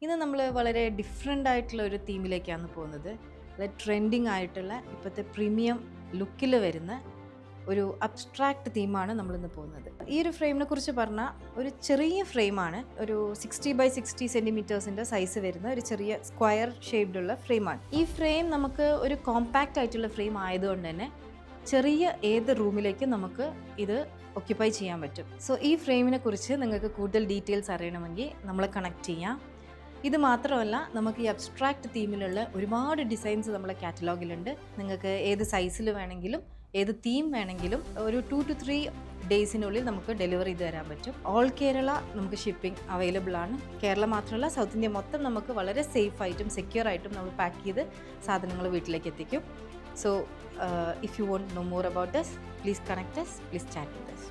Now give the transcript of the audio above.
ഇന്ന് നമ്മൾ വളരെ ഡിഫറെൻ്റ് ആയിട്ടുള്ള ഒരു തീമിലേക്കാണ് പോകുന്നത്. വളരെ ട്രെൻഡിങ് ആയിട്ടുള്ള ഇപ്പോഴത്തെ പ്രീമിയം ലുക്കിൽ വരുന്ന ഒരു അബ്സ്ട്രാക്ട് തീമാണ് നമ്മളിന്ന് പോകുന്നത്. ഈ ഒരു ഫ്രെയിമിനെ കുറിച്ച് പറഞ്ഞാൽ ഒരു ചെറിയ ഫ്രെയിമാണ്. ഒരു 60x60 സെൻറ്റിമീറ്റേഴ്സിൻ്റെ സൈസ് വരുന്ന ഒരു ചെറിയ സ്ക്വയർ ഷേപ്ഡുള്ള ഫ്രെയിമാണ്. ഈ ഫ്രെയിം നമുക്ക് ഒരു കോമ്പാക്റ്റ് ആയിട്ടുള്ള ഫ്രെയിം ആയതുകൊണ്ട് തന്നെ ചെറിയ ഏത് റൂമിലേക്കും നമുക്ക് ഇത് ഒക്യുപ്പൈ ചെയ്യാൻ പറ്റും. സോ ഈ ഫ്രെയിമിനെ കുറിച്ച് നിങ്ങൾക്ക് കൂടുതൽ ഡീറ്റെയിൽസ് അറിയണമെങ്കിൽ നമ്മളെ കണക്ട് ചെയ്യാം. ഇത് മാത്രമല്ല, നമുക്ക് ഈ അബ്സ്ട്രാക്ട് തീമിലുള്ള ഒരുപാട് ഡിസൈൻസ് നമ്മളെ കാറ്റലോഗിലുണ്ട്. നിങ്ങൾക്ക് ഏത് സൈസിൽ വേണമെങ്കിലും ഏത് തീം വേണമെങ്കിലും ഒരു 2 to 3 ഡേയ്സിനുള്ളിൽ നമുക്ക് ഡെലിവറി ചെയ്ത് തരാൻ പറ്റും. ഓൾ കേരള നമുക്ക് ഷിപ്പിംഗ് അവൈലബിൾ ആണ്. കേരള മാത്രമല്ല, സൗത്ത് ഇന്ത്യ മൊത്തം നമുക്ക് വളരെ സേഫ് ആയിട്ടും സെക്യൂർ ആയിട്ടും നമ്മൾ പാക്ക് ചെയ്ത് സാധനങ്ങൾ വീട്ടിലേക്ക് എത്തിക്കും. So if you want to know more about us, please connect us, please chat with us.